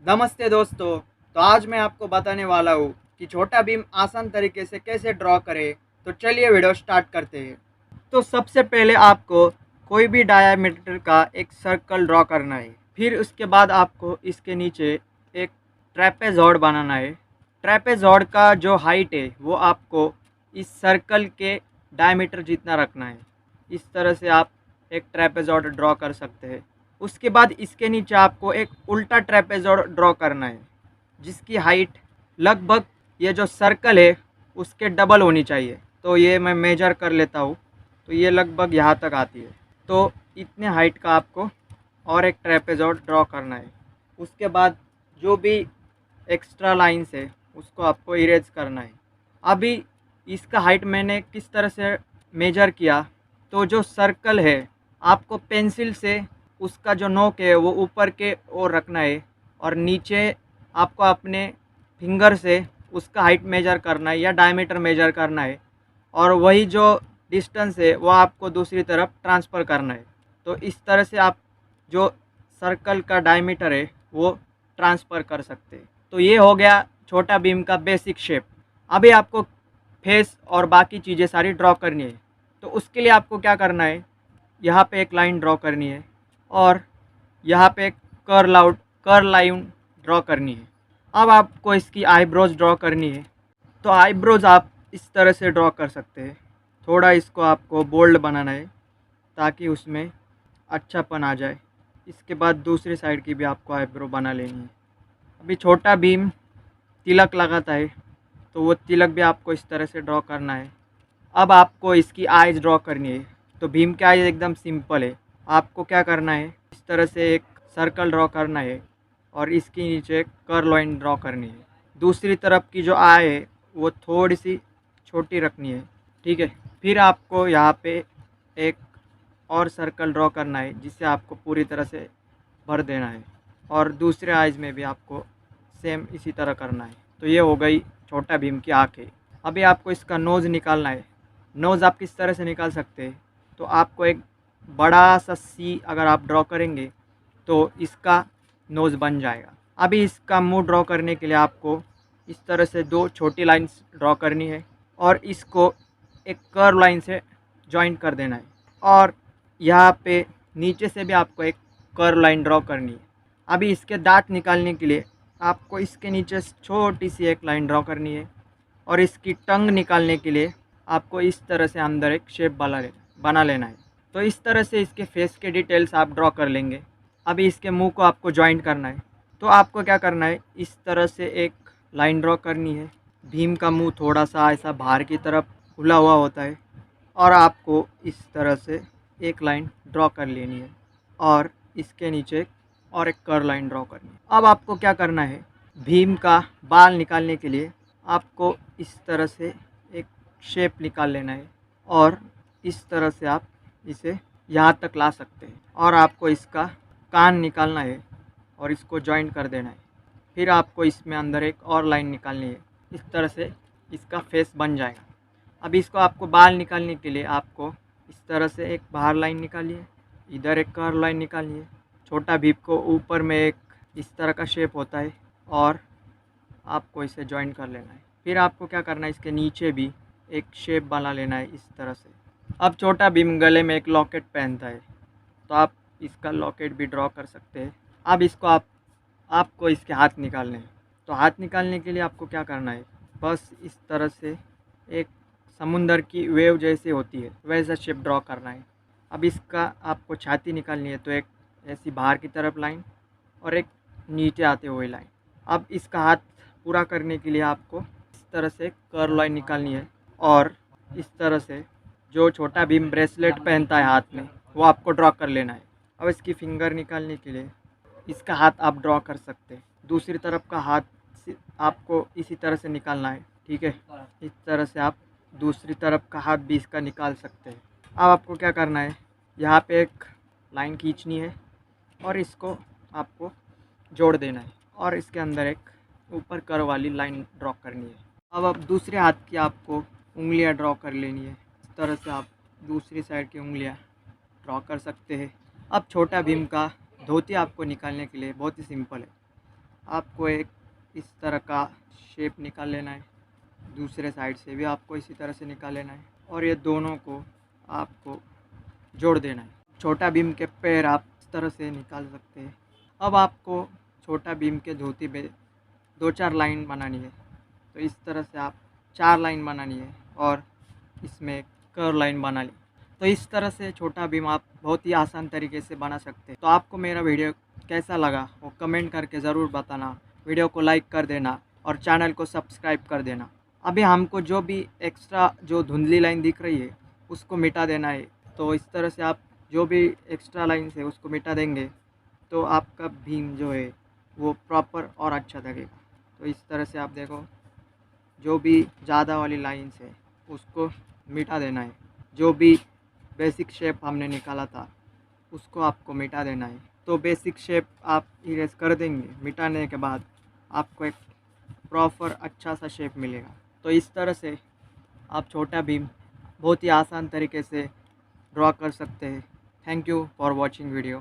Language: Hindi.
नमस्ते दोस्तों। तो आज मैं आपको बताने वाला हूँ कि छोटा भीम आसान तरीके से कैसे ड्रॉ करें। तो चलिए वीडियो स्टार्ट करते हैं। तो सबसे पहले आपको कोई भी डायमीटर का एक सर्कल ड्रॉ करना है। फिर उसके बाद आपको इसके नीचे एक ट्रेपेजॉइड बनाना है। ट्रेपेजॉइड का जो हाइट है वो आपको इस सर्कल के डायमीटर जितना रखना है। इस तरह से आप एक ट्रेपेजॉइड ड्रॉ कर सकते हैं। उसके बाद इसके नीचे आपको एक उल्टा ट्रेपेजॉइड ड्रॉ करना है जिसकी हाइट लगभग ये जो सर्कल है उसके डबल होनी चाहिए। तो ये मैं मेजर कर लेता हूँ। तो ये लगभग यहाँ तक आती है। तो इतने हाइट का आपको और एक ट्रेपेजॉइड ड्रॉ करना है। उसके बाद जो भी एक्स्ट्रा लाइंस है उसको आपको इरेज करना है। अभी इसका हाइट मैंने किस तरह से मेजर किया, तो जो सर्कल है आपको पेंसिल से उसका जो नोक है वो ऊपर के ओर रखना है और नीचे आपको अपने फिंगर से उसका हाइट मेजर करना है या डायमीटर मेजर करना है और वही जो डिस्टेंस है वो आपको दूसरी तरफ ट्रांसफ़र करना है। तो इस तरह से आप जो सर्कल का डायमीटर है वो ट्रांसफ़र कर सकते हैं। तो ये हो गया छोटा बीम का बेसिक शेप। अभी आपको फेस और बाकी चीज़ें सारी ड्रॉ करनी है। तो उसके लिए आपको क्या करना है, यहाँ पे एक लाइन ड्रॉ करनी है और यहाँ पे एक कर्ल लाइन ड्रॉ करनी है। अब आपको इसकी आईब्रोज ड्रॉ करनी है। तो आईब्रोज आप इस तरह से ड्रॉ कर सकते हैं। थोड़ा इसको आपको बोल्ड बनाना है ताकि उसमें अच्छापन आ जाए। इसके बाद दूसरी साइड की भी आपको आईब्रो बना लेनी है। अभी छोटा भीम तिलक लगाता है तो वो तिलक भी आपको इस तरह से ड्रॉ करना है। अब आपको इसकी आइज़ ड्रॉ करनी है। तो भीम की आइज़ एकदम सिंपल है। आपको क्या करना है, इस तरह से एक सर्कल ड्रॉ करना है और इसके नीचे एक कर्व लाइन ड्रॉ करनी है। दूसरी तरफ की जो आई है वो थोड़ी सी छोटी रखनी है, ठीक है। फिर आपको यहाँ पे एक और सर्कल ड्रॉ करना है जिसे आपको पूरी तरह से भर देना है और दूसरे आइज़ में भी आपको सेम इसी तरह करना है। तो ये हो गई छोटा भीम की आँखें। अभी आपको इसका नोज़ निकालना है। नोज़ आप किस तरह से निकाल सकते हैं, तो आपको एक बड़ा सा सी अगर आप ड्रॉ करेंगे तो इसका नोज़ बन जाएगा। अभी इसका मुंह ड्रॉ करने के लिए आपको इस तरह से दो छोटी लाइंस ड्रॉ करनी है और इसको एक कर्व लाइन से जॉइंट कर देना है और यहाँ पे नीचे से भी आपको एक कर्व लाइन ड्रॉ करनी है। अभी इसके दांत निकालने के लिए आपको इसके नीचे छोटी सी एक लाइन ड्रॉ करनी है और इसकी टंग निकालने के लिए आपको इस तरह से अंदर एक शेप बना लेना है। तो इस तरह से इसके फेस के डिटेल्स आप ड्रॉ कर लेंगे। अभी इसके मुंह को आपको जॉइंट करना है। तो आपको क्या करना है, इस तरह से एक लाइन ड्रॉ करनी है। भीम का मुंह थोड़ा सा ऐसा बाहर की तरफ खुला हुआ होता है और आपको इस तरह से एक लाइन ड्रॉ कर लेनी है और इसके नीचे और एक कर्व लाइन ड्रॉ करनी है। अब आपको क्या करना है, भीम का बाल निकालने के लिए आपको इस तरह से एक शेप निकाल लेना है और इस तरह से आप इसे यहाँ तक ला सकते हैं और आपको इसका कान निकालना है और इसको जॉइंट कर देना है। फिर आपको इसमें अंदर एक और लाइन निकालनी है। इस तरह से इसका फेस बन जाएगा। अब इसको आपको बाल निकालने के लिए आपको इस तरह से एक बाहर लाइन निकालिए, इधर एक कर्व लाइन निकालिए। छोटा भीम को ऊपर में एक इस तरह का शेप होता है और आपको इसे जॉइन कर लेना है। फिर आपको क्या करना है, इसके नीचे भी एक शेप बना लेना है इस तरह से। अब छोटा भीम गले में एक लॉकेट पहनता है तो आप इसका लॉकेट भी ड्रॉ कर सकते हैं। अब इसको आपको इसके हाथ निकालने हैं। तो हाथ निकालने के लिए आपको क्या करना है, बस इस तरह से एक समुंदर की वेव जैसी होती है वैसा शेप ड्रॉ करना है। अब इसका आपको छाती निकालनी है तो एक ऐसी बाहर की तरफ लाइन और एक नीचे आते हुए लाइन। अब इसका हाथ पूरा करने के लिए आपको इस तरह से कर्व लाइन निकालनी है और इस तरह से जो छोटा भीम ब्रेसलेट पहनता है हाथ में वो आपको ड्रॉ कर लेना है। अब इसकी फिंगर निकालने के लिए इसका हाथ आप ड्रॉ कर सकते हैं। दूसरी तरफ का हाथ आपको इसी तरह से निकालना है, ठीक है। इस तरह से आप दूसरी तरफ का हाथ भी इसका निकाल सकते हैं। अब आपको क्या करना है, यहाँ पे एक लाइन खींचनी है और इसको आपको जोड़ देना है और इसके अंदर एक ऊपर कर्व वाली लाइन ड्रॉ करनी है। अब दूसरे हाथ की आपको उंगलियां ड्रॉ कर लेनी है। इस तरह से आप दूसरी साइड की उंगलियां ड्रॉ कर सकते हैं। अब छोटा भीम का धोती आपको निकालने के लिए बहुत ही सिंपल है। आपको एक इस तरह का शेप निकाल लेना है। दूसरे साइड से भी आपको इसी तरह से निकाल लेना है और ये दोनों को आपको जोड़ देना है। छोटा भीम के पैर आप इस तरह से निकाल सकते हैं। अब आपको छोटा भीम के धोती पे 2-4 लाइन बनानी है। तो इस तरह से आप 4 लाइन बनानी है और इसमें कर्व लाइन बना ली। तो इस तरह से छोटा भीम आप बहुत ही आसान तरीके से बना सकते हैं। तो आपको मेरा वीडियो कैसा लगा वो कमेंट करके ज़रूर बताना। वीडियो को लाइक कर देना और चैनल को सब्सक्राइब कर देना। अभी हमको जो भी एक्स्ट्रा जो धुंधली लाइन दिख रही है उसको मिटा देना है। तो इस तरह से आप जो भी एक्स्ट्रा लाइन्स है उसको मिटा देंगे तो आपका भीम जो है वो प्रॉपर और अच्छा लगेगा। तो इस तरह से आप देखो, जो भी ज़्यादा वाली लाइन्स है उसको मिटा देना है। जो भी बेसिक शेप हमने निकाला था उसको आपको मिटा देना है। तो बेसिक शेप आप इरेज कर देंगे, मिटाने के बाद आपको एक प्रॉपर अच्छा सा शेप मिलेगा। तो इस तरह से आप छोटा भीम बहुत ही आसान तरीके से ड्रॉ कर सकते हैं। Thank you for watching video.